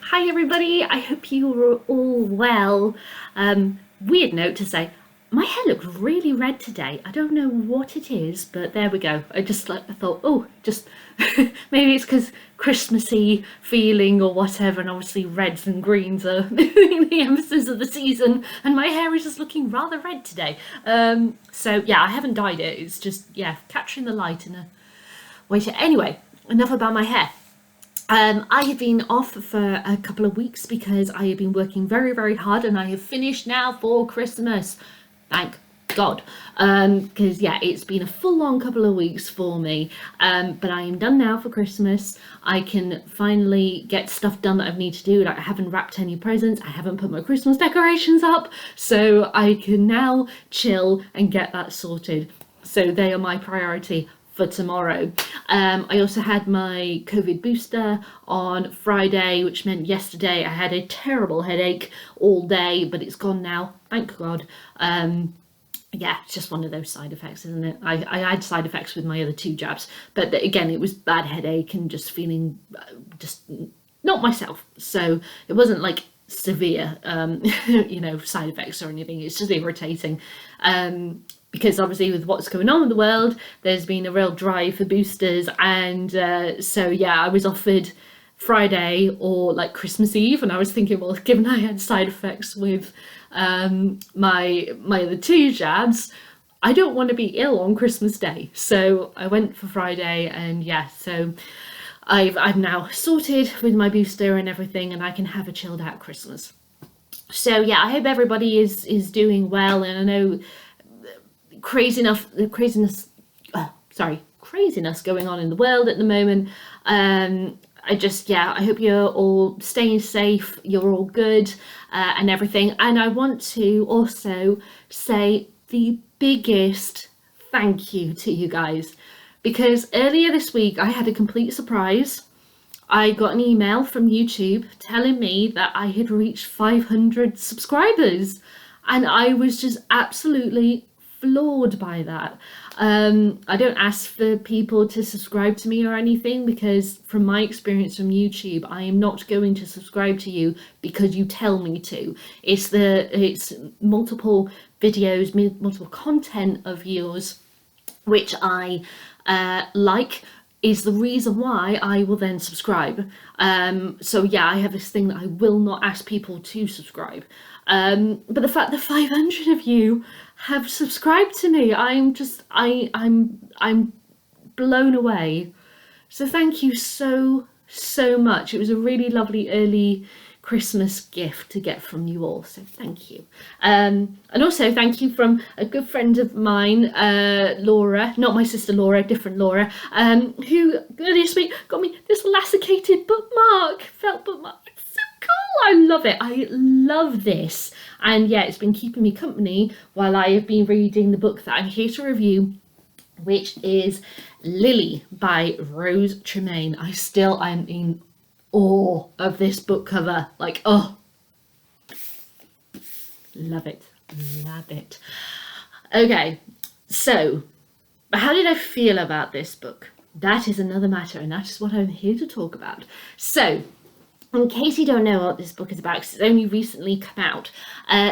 Hi everybody, I hope you are all well. Weird note to say, my hair looks really red today. I don't know what it is, but there we go. I thought, oh, just maybe it's because Christmassy feeling or whatever, and obviously reds and greens are the emphasis of the season, and my hair is just looking rather red today. So yeah, I haven't dyed it. It's just capturing the light in a way to. Anyway, enough about my hair. I have been off for a couple of weeks because I have been working very, very hard and I have finished now for Christmas. Thank God. Because, it's been a full on couple of weeks for me. But I am done now for Christmas. I can finally get stuff done that I need to do. Like, I haven't wrapped any presents, I haven't put my Christmas decorations up. So I can now chill and get that sorted. So they are my priority for tomorrow. I also had my COVID booster on Friday, which meant yesterday I had a terrible headache all day, but it's gone now, thank God. It's just one of those side effects, isn't it? I had side effects with my other two jabs, but again, it was bad headache and just feeling just not myself. So it wasn't like severe, side effects or anything. It's just irritating. Because obviously with what's going on in the world, there's been a real drive for boosters, and I was offered Friday or like Christmas Eve, and I was thinking, well, given I had side effects with my other two jabs, I don't want to be ill on Christmas Day, so I went for Friday, and so I'm now sorted with my booster and everything, and I can have a chilled out Christmas. So I hope everybody is doing well, and I know craziness going on in the world at the moment. I hope you're all staying safe, you're all good, and everything. And I want to also say the biggest thank you to you guys, because earlier this week I had a complete surprise. I got an email from YouTube telling me that I had reached 500 subscribers, and I was just absolutely floored by that. I don't ask for people to subscribe to me or anything, because from my experience from YouTube, I am not going to subscribe to you because you tell me to. It's multiple videos, multiple content of yours which I like, is the reason why I will then subscribe. I have this thing that I will not ask people to subscribe. But the fact that 500 of you have subscribed to me, I'm blown away. So thank you so much. It was a really lovely early Christmas gift to get from you all, so thank you. And also thank you from a good friend of mine, Laura, not my sister Laura, different Laura, who this week got me this lassicated felt bookmark. It's so cool, I love it. I love this, and it's been keeping me company while I have been reading the book that I'm here to review, which is Lily by Rose Tremaine. I'm in awe of this book cover, love it. Okay, so how did I feel about this book? That is another matter, and that is what I'm here to talk about. So in case you don't know what this book is about, because it's only recently come out,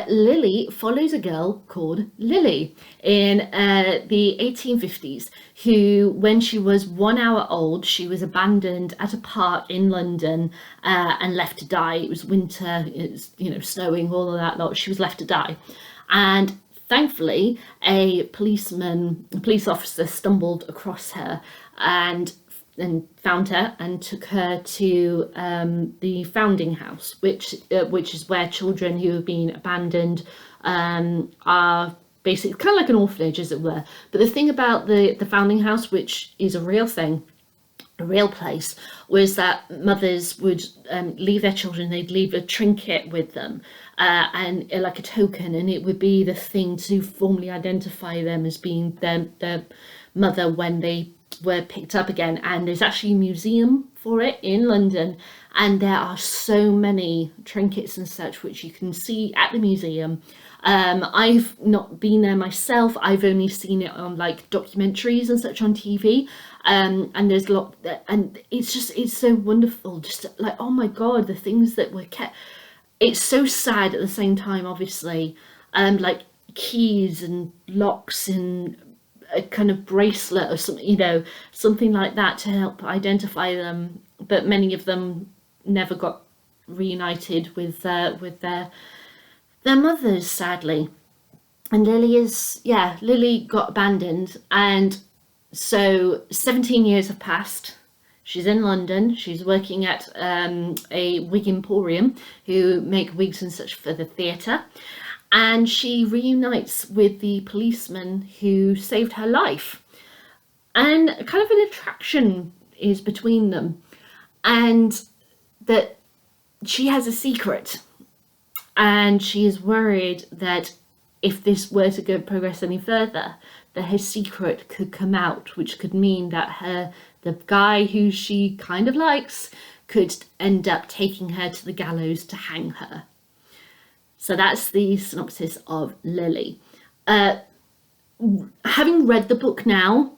Lily follows a girl called Lily in the 1850s, who, when she was 1 hour old, she was abandoned at a park in London and left to die. It was winter, it was snowing, all of that lot. She was left to die. And thankfully, a police officer stumbled across her and found her and took her to the Founding House, which is where children who have been abandoned are basically kind of like an orphanage, as it were. But the thing about the Founding House, which is a real thing, a real place, was that mothers would leave their children, they'd leave a trinket with them, and like a token, and it would be the thing to formally identify them as being their mother when they were picked up again, and there's actually a museum for it in London, and there are so many trinkets and such which you can see at the museum. I've not been there myself. I've only seen it on like documentaries and such on TV. And there's a lot, and it's so wonderful. Just like, oh my God, the things that were kept. It's so sad at the same time, obviously. Like keys and locks and a kind of bracelet or something, something like that to help identify them. But many of them never got reunited with their mothers, sadly. And Lily got abandoned, and so 17 years have passed. She's in London. She's working at a wig emporium who make wigs and such for the theatre. And she reunites with the policeman who saved her life. And kind of an attraction is between them. And that she has a secret. And she is worried that if this were to go progress any further, that her secret could come out, which could mean that the guy who she kind of likes could end up taking her to the gallows to hang her. So that's the synopsis of Lily. Having read the book now,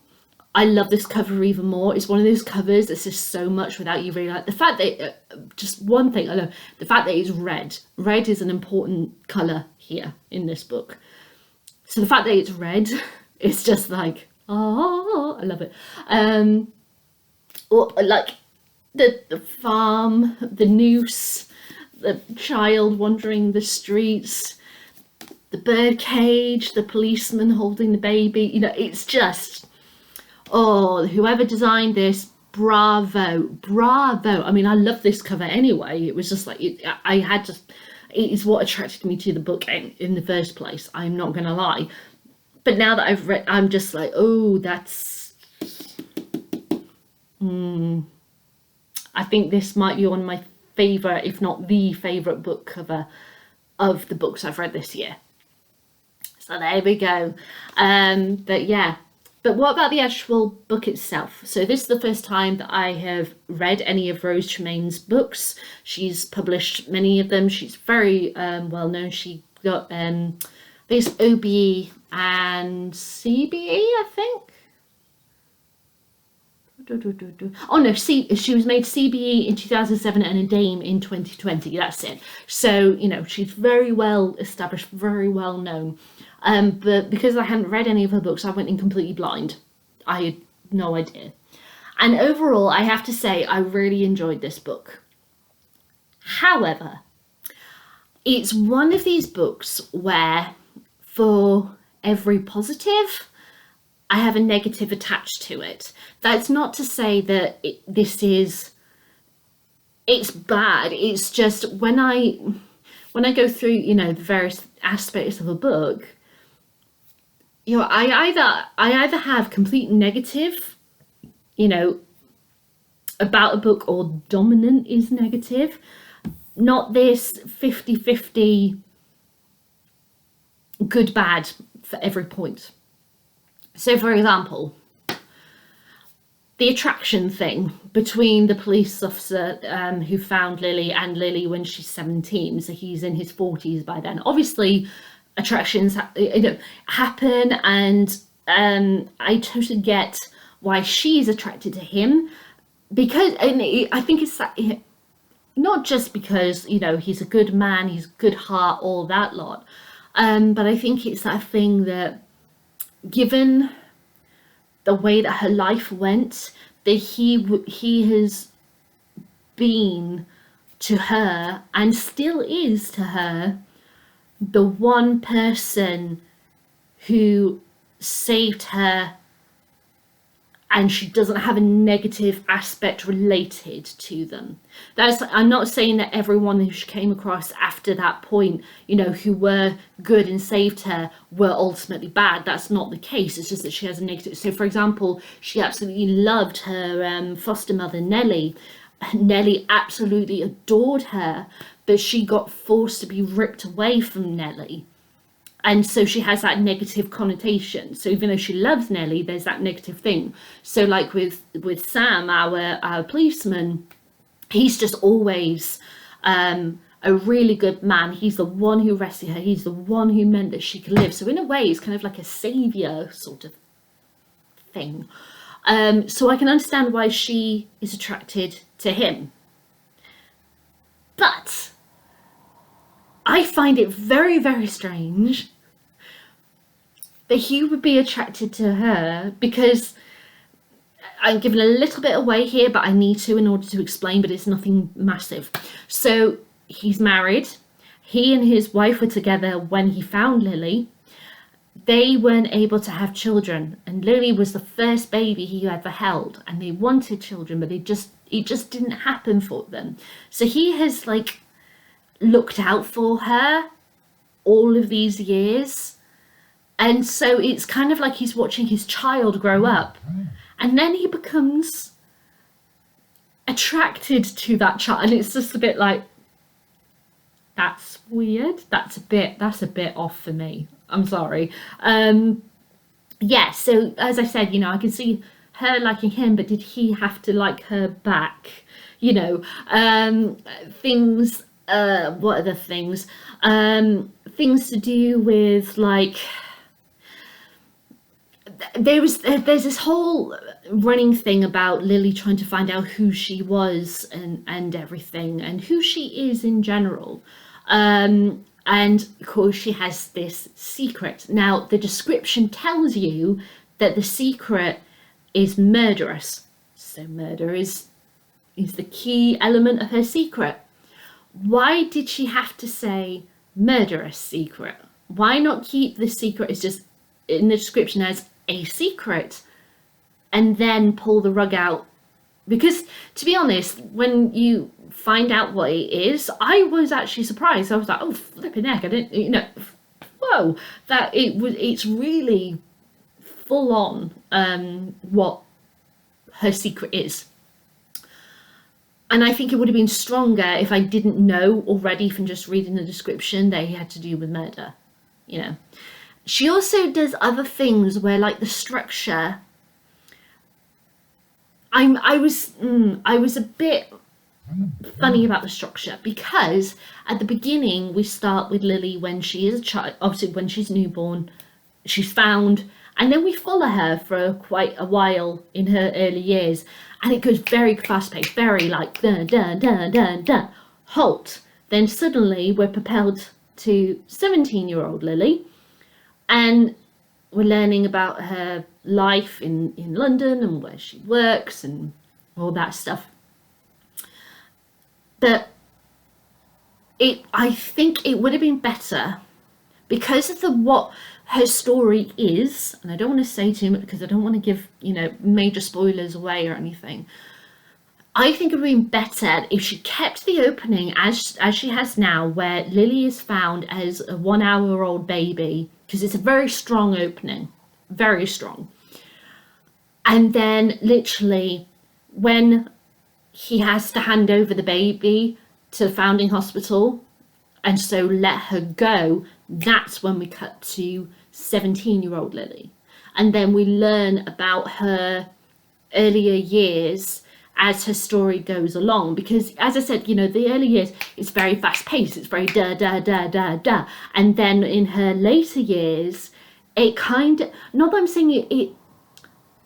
I love this cover even more. It's one of those covers that's just so much without you really like. The fact that, just one thing I love, the fact that it's red. Red is an important colour here in this book. So the fact that it's red, it's just like, oh, I love it. Or like the farm, the noose, the child wandering the streets, the bird cage, the policeman holding the baby. It's just, oh, whoever designed this, bravo. I mean, I love this cover anyway. It was just like, it is what attracted me to the book in the first place. I'm not going to lie. But now that I've read, I'm just like, oh, that's... I think this might be one of my favourite, if not the favourite book cover of the books I've read this year. So there we go. But what about the actual book itself? So this is the first time that I have read any of Rose Tremaine's books. She's published many of them. She's very well known. She got this OBE and CBE, I think. Oh no, she was made CBE in 2007 and a Dame in 2020. That's it. So she's very well established, very well known. But because I hadn't read any of her books, I went in completely blind. I had no idea. And overall, I have to say, I really enjoyed this book. However, it's one of these books where for every positive, I have a negative attached to it. That's not to say that it's bad. It's just when I go through, the various aspects of a book, I either have complete negative, about a book, or dominant is negative. Not this 50-50 good bad for every point. So for example, the attraction thing between the police officer who found Lily and Lily when she's 17, so he's in his 40s by then. Obviously, attractions happen, and I totally get why she's attracted to him, because I think it's not just because he's a good man, he's a good heart, all that lot, but I think it's that thing that, given the way that her life went, that he has been to her, and still is to her, the one person who saved her, and she doesn't have a negative aspect related to them. I'm not saying that everyone who she came across after that point, who were good and saved her, were ultimately bad. That's not the case. It's just that she has a negative. So for example, she absolutely loved her foster mother, Nellie. Nellie absolutely adored her, but she got forced to be ripped away from Nellie. and so she has that negative connotation. So even though she loves Nellie, there's that negative thing. So like with Sam, our policeman, he's just always a really good man. He's the one who rescued her. He's the one who meant that she could live. So in a way, it's kind of like a savior sort of thing. So I can understand why she is attracted to him. But I find it very, very strange that he would be attracted to her, because I'm giving a little bit away here, but I need to in order to explain, but it's nothing massive. So he's married. He and his wife were together when he found Lily. They weren't able to have children, and Lily was the first baby he ever held, and they wanted children, but it just didn't happen for them. So he has like looked out for her all of these years, and so it's kind of like he's watching his child grow up, and then he becomes attracted to that child, and it's just a bit like, that's weird. That's a bit off for me. I'm sorry. Yeah, so as I said, you know, I can see her liking him, but did he have to like her back? You know, things, what are the things? Things to do with like, there's this whole running thing about Lily trying to find out who she was and everything, and who she is in general. And of course she has this secret. Now the description tells you that the secret is murderous. So murder is the key element of her secret. Why did she have to say murderous secret? Why not keep the secret as just in the description as a secret and then pull the rug out? Because to be honest, when you find out what it is, I was actually surprised. I was like, oh, flipping heck, I didn't, you know, whoa, that it's really full on what her secret is. And I think it would have been stronger if I didn't know already from just reading the description that he had to do with murder, you know. She also does other things where, like, the structure, I was a bit funny about the structure, because at the beginning we start with Lily when she is a child, obviously when she's newborn, she's found, and then we follow her for quite a while in her early years, and it goes very fast paced, very like dun dun dun dun dun, halt. Then suddenly we're propelled to 17-year-old Lily, and we're learning about her life in London and where she works and all that stuff. But I think it would have been better, because of what her story is, and I don't want to say too much because I don't want to give, you know, major spoilers away or anything. I think it would have been better if she kept the opening as she has now, where Lily is found as a 1-hour-old baby, because it's a very strong opening, very strong. And then literally when he has to hand over the baby to the founding hospital and so let her go, that's when we cut to 17-year-old Lily. And then we learn about her earlier years as her story goes along, because as I said, you know, the early years, it's very fast paced, it's very da da da da da, and then in her later years it kind of, not that I'm saying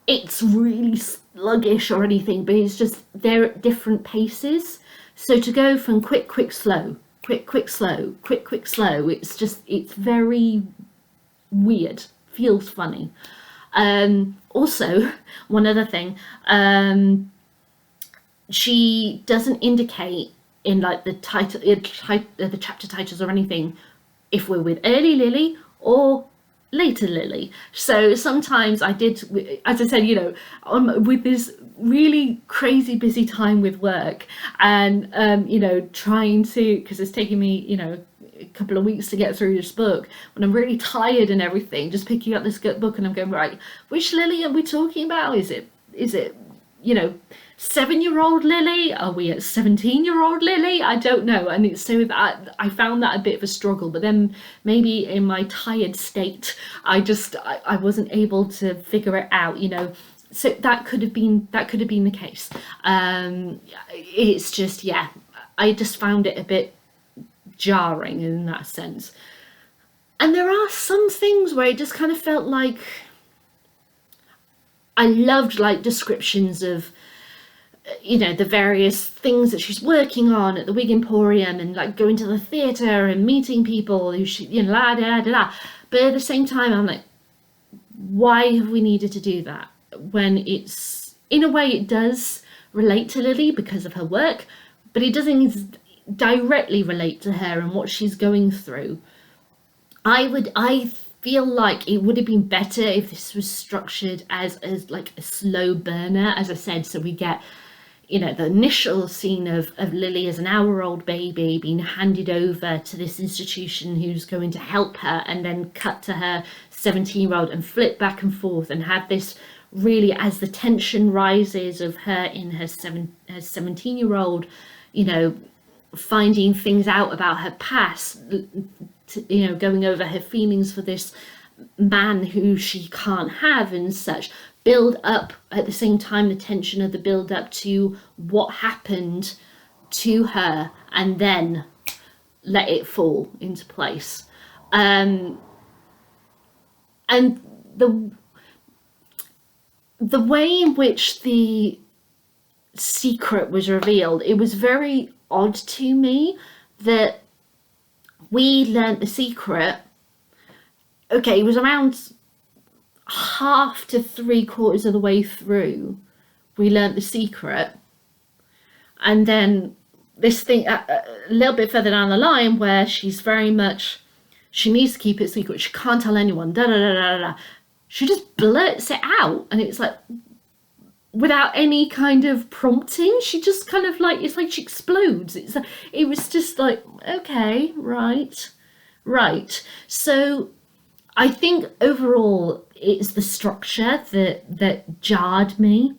it's really sluggish or anything, but it's just they're at different paces. So to go from quick slow, quick slow, quick slow, it's very weird, feels funny. Also, one other thing, she doesn't indicate in like the title, the chapter titles or anything, if we're with early Lily or later Lily. So sometimes I did, as I said, you know, with this really crazy busy time with work and, you know, trying to, because it's taking me, you know, a couple of weeks to get through this book, when I'm really tired and everything, just picking up this book and I'm going, right, which Lily are we talking about? Is it you know, 7-year-old Lily? Are we at 17-year-old Lily? I don't know. And it's so that I found that a bit of a struggle. But then maybe in my tired state, I wasn't able to figure it out, you know. So that could have been the case. It's just, yeah, I just found it a bit jarring in that sense. And there are some things where it just kind of felt like I loved like descriptions of, you know, the various things that she's working on at the Wig Emporium, and like going to the theatre and meeting people who she, you know, la da da da. But at the same time, I'm like, why have we needed to do that when it's, in a way, it does relate to Lily because of her work, but it doesn't directly relate to her and what she's going through. I feel like it would have been better if this was structured as like a slow burner, as I said, so we get, you know, the initial scene of Lily as an hour-old baby being handed over to this institution who's going to help her, and then cut to her 17-year-old and flip back and forth and have this really, as the tension rises of her in her 17-year-old, you know, finding things out about her past, you know, going over her feelings for this man who she can't have and such, build up at the same time the tension of the build up to what happened to her, and then let it fall into place. And the way in which the secret was revealed, it was very odd to me that we learnt the secret, okay, it was around half to 3/4 of the way through we learnt the secret, and then this thing a little bit further down the line where she's very much, she needs to keep it secret, she can't tell anyone, da da da da da, she just blurts it out, and it's like, without any kind of prompting, she just kind of like, it's like she explodes. It was just like, okay, right. So I think overall it's the structure that jarred me.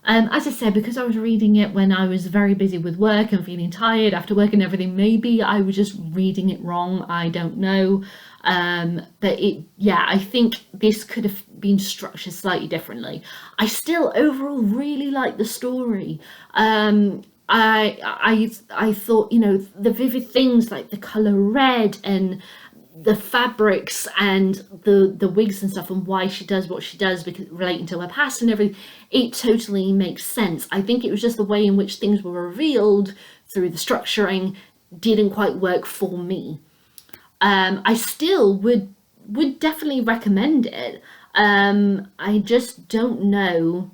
As I said, because I was reading it when I was very busy with work and feeling tired after work and everything, maybe I was just reading it wrong, I don't know. But I think this could have been structured slightly differently. I still overall really like the story. I thought, you know, the vivid things like the color red and the fabrics and the wigs and stuff, and why she does what she does, because relating to her past and everything, it totally makes sense. I think it was just the way in which things were revealed through the structuring didn't quite work for me. I still would definitely recommend it. I just don't know.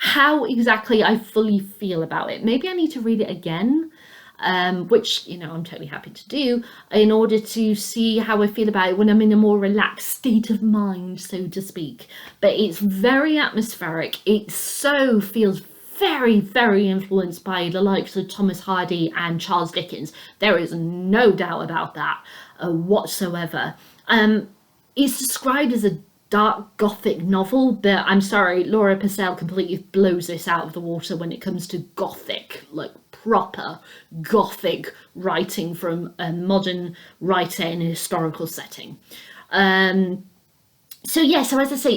How exactly I fully feel about it. Maybe I need to read it again, which, you know, I'm totally happy to do, in order to see how I feel about it when I'm in a more relaxed state of mind, so to speak. But it's very atmospheric. It so feels very, very influenced by the likes of Thomas Hardy and Charles Dickens. There is no doubt about that whatsoever. It's described as a dark gothic novel, but I'm sorry, Laura Purcell completely blows this out of the water when it comes to gothic, like proper gothic writing from a modern writer in a historical setting. So as I say,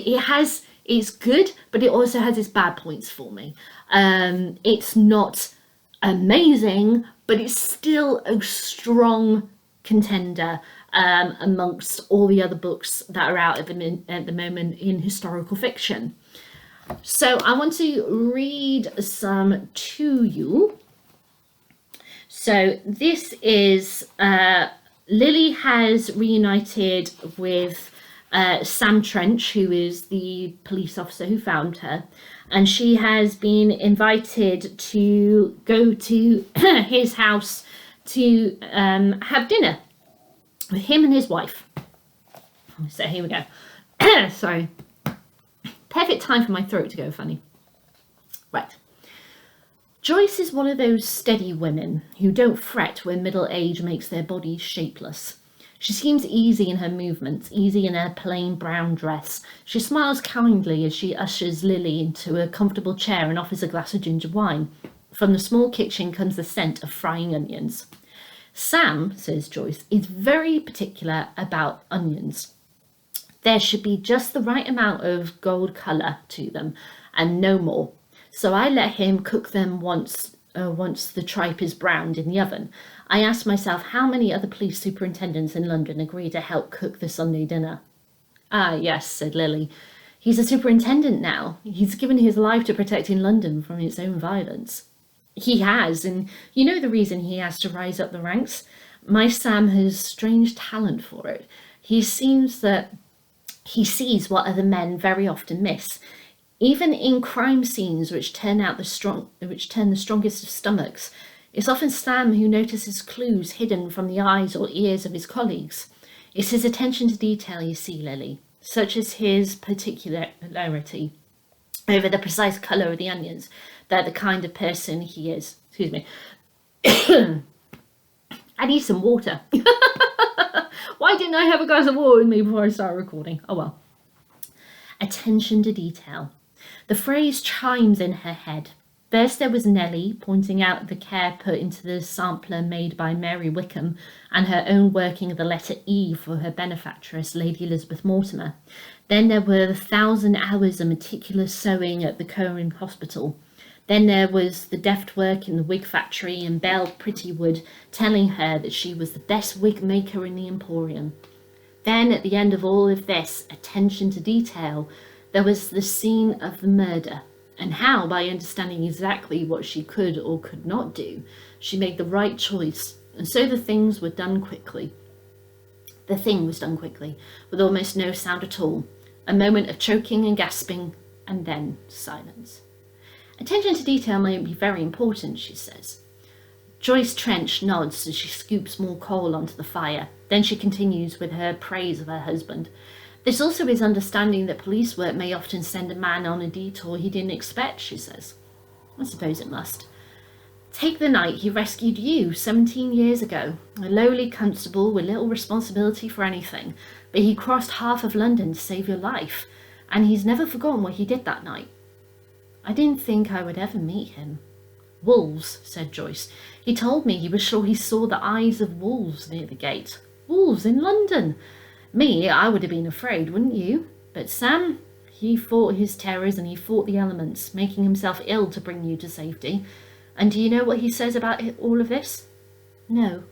it's good, but it also has its bad points for me. It's not amazing, but it's still a strong contender amongst all the other books that are out at the moment in historical fiction. So I want to read some to you. So this is Lily has reunited with Sam Trench, who is the police officer who found her, and she has been invited to go to his house to have dinner with him and his wife. So here we go. Sorry. Perfect time for my throat to go funny. Right. Joyce is one of those steady women who don't fret when middle age makes their bodies shapeless. She seems easy in her movements, easy in her plain brown dress. She smiles kindly as she ushers Lily into a comfortable chair and offers a glass of ginger wine. From the small kitchen comes the scent of frying onions. Sam, says Joyce, is very particular about onions. There should be just the right amount of gold colour to them and no more. So I let him cook them once the tripe is browned in the oven. I asked myself how many other police superintendents in London agree to help cook the Sunday dinner. Ah, yes, said Lily. He's a superintendent now. He's given his life to protecting London from its own violence. He has, and you know the reason he has to rise up the ranks? My Sam has strange talent for it. He seems that he sees what other men very often miss. Even in crime scenes which turn the strongest of stomachs, it's often Sam who notices clues hidden from the eyes or ears of his colleagues. It's his attention to detail, you see, Lily, such as his particularity over the precise colour of the onions, that the kind of person he is. Excuse me. I need some water. Why didn't I have a glass of water with me before I started recording? Oh well. Attention to detail. The phrase chimes in her head. First there was Nellie, pointing out the care put into the sampler made by Mary Wickham and her own working of the letter E for her benefactress, Lady Elizabeth Mortimer. Then there were the 1,000 hours of meticulous sewing at the Cohen Hospital. Then there was the deft work in the wig factory and Belle Prettywood telling her that she was the best wig maker in the Emporium. Then at the end of all of this attention to detail, there was the scene of the murder, and how, by understanding exactly what she could or could not do, she made the right choice, and so the thing was done quickly, with almost no sound at all. A moment of choking and gasping, and then silence. Attention to detail may be very important, she says. Joyce Trench nods as she scoops more coal onto the fire. Then she continues with her praise of her husband. This also is understanding that police work may often send a man on a detour he didn't expect, she says. I suppose it must. Take the night he rescued you 17 years ago, a lowly constable with little responsibility for anything, but he crossed half of London to save your life, and he's never forgotten what he did that night. I didn't think I would ever meet him. Wolves, said Joyce. He told me he was sure he saw the eyes of wolves near the gate. Wolves in London! Me, I would have been afraid, wouldn't you? But Sam, he fought his terrors and he fought the elements, making himself ill to bring you to safety. And do you know what he says about all of this? No.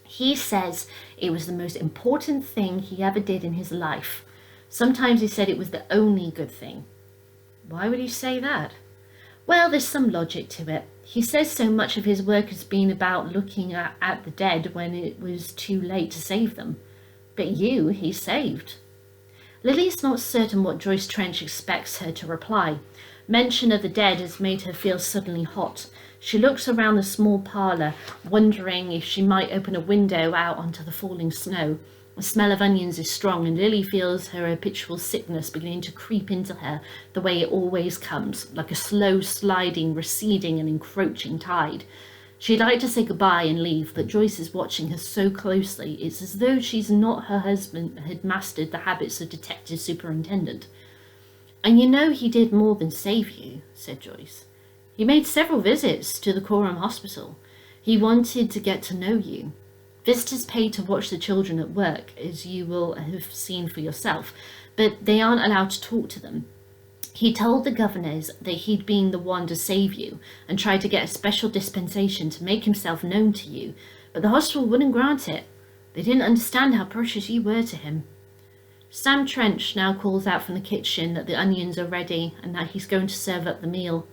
He says it was the most important thing he ever did in his life. Sometimes he said it was the only good thing. Why would he say that? Well, there's some logic to it. He says so much of his work has been about looking at the dead when it was too late to save them. But you, he saved. Lily's not certain what Joyce Trench expects her to reply. Mention of the dead has made her feel suddenly hot. She looks around the small parlour, wondering if she might open a window out onto the falling snow. The smell of onions is strong, and Lily feels her habitual sickness beginning to creep into her the way it always comes, like a slow sliding, receding and encroaching tide. She'd like to say goodbye and leave, but Joyce is watching her so closely, it's as though she's not her husband had mastered the habits of detective superintendent. And you know he did more than save you, said Joyce. He made several visits to the Coram Hospital. He wanted to get to know you. Visitors pay to watch the children at work, as you will have seen for yourself, but they aren't allowed to talk to them. He told the governors that he'd been the one to save you and tried to get a special dispensation to make himself known to you, but the hospital wouldn't grant it. They didn't understand how precious you were to him. Sam Trench now calls out from the kitchen that the onions are ready and that he's going to serve up the meal.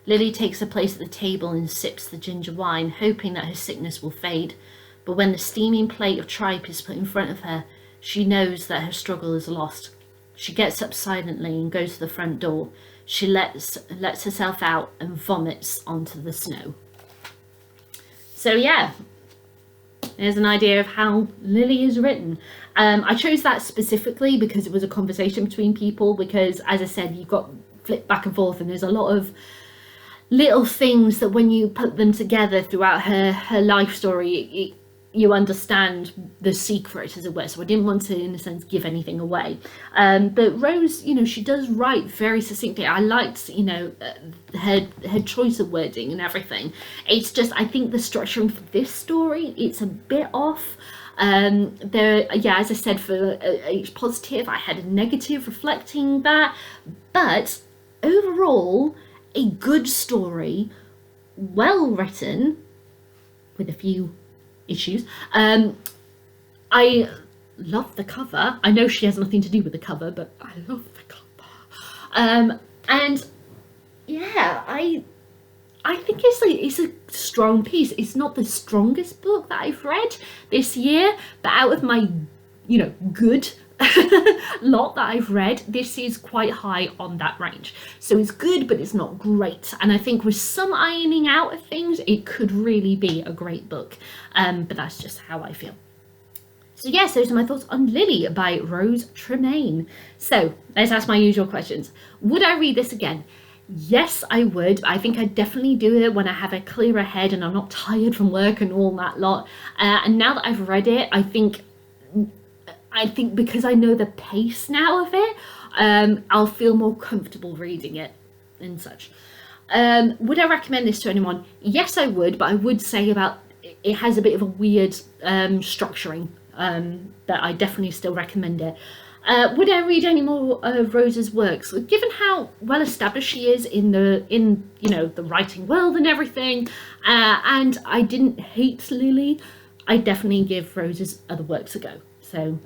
Lily takes her place at the table and sips the ginger wine, hoping that her sickness will fade. But when the steaming plate of tripe is put in front of her, she knows that her struggle is lost. She gets up silently and goes to the front door. She lets herself out and vomits onto the snow. So yeah, there's an idea of how Lily is written. I chose that specifically because it was a conversation between people, because as I said, you've got flipped back and forth and there's a lot of little things that when you put them together throughout her life story, you understand the secret, as it were. So I didn't want to, in a sense, give anything away. But Rose, she does write very succinctly. I liked, her choice of wording and everything. It's just, I think the structuring for this story, it's a bit off. As I said, for each positive, I had a negative reflecting that. But overall, a good story, well written, with a few issues. I love the cover. I know she has nothing to do with the cover, but I love the cover. And yeah, I think it's a strong piece. It's not the strongest book that I've read this year, but out of my good lot that I've read, this is quite high on that range. So it's good, but it's not great. And I think with some ironing out of things, it could really be a great book. But that's just how I feel. So yes, those are my thoughts on Lily by Rose Tremaine. So let's ask my usual questions. Would I read this again? Yes, I would. I think I'd definitely do it when I have a clearer head and I'm not tired from work and all that lot. And now that I've read it, I think because I know the pace now of it, I'll feel more comfortable reading it and such. Would I recommend this to anyone? Yes, I would, but I would say about it has a bit of a weird structuring, that I definitely still recommend it. Would I read any more of Rose's works? Given how well established she is in the writing world and everything, and I didn't hate Lily, I definitely give Rose's other works a go. So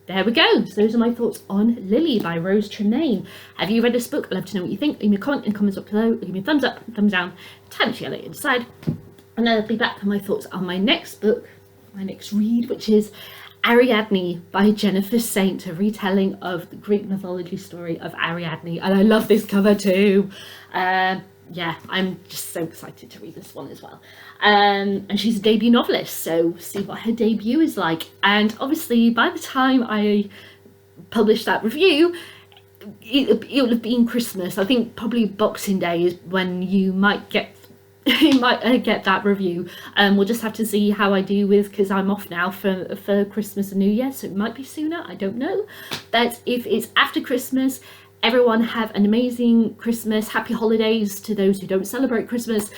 there we go. So those are my thoughts on Lily by Rose Tremaine. Have you read this book? I'd love to know what you think. Leave me a comment in the comments below. Leave me a thumbs up, thumbs down. Time to later decide. And I'll be back with my thoughts on my next book, my next read, which is Ariadne by Jennifer Saint, a retelling of the Greek mythology story of Ariadne. And I love this cover too. Yeah, I'm just so excited to read this one as well. And she's a debut novelist, so see what her debut is like. And obviously by the time I publish that review, it will have been Christmas. I think probably Boxing Day is when you might get get that review. We'll just have to see how I do because I'm off now for Christmas and New Year, so it might be sooner, I don't know. But if it's after Christmas, everyone have an amazing Christmas, happy holidays to those who don't celebrate Christmas.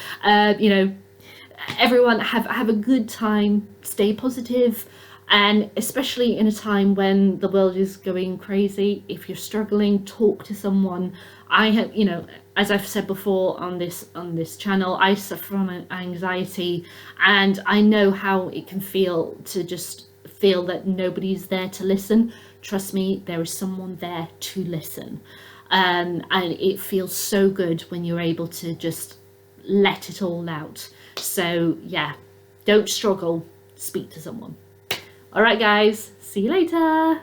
Everyone have a good time, stay positive, and especially in a time when the world is going crazy, if you're struggling, talk to someone. I have, as I've said before on this channel, I suffer from anxiety, and I know how it can feel to just feel that nobody's there to listen. Trust me, there is someone there to listen. And it feels so good when you're able to just let it all out. So yeah, don't struggle, speak to someone. All right guys, see you later.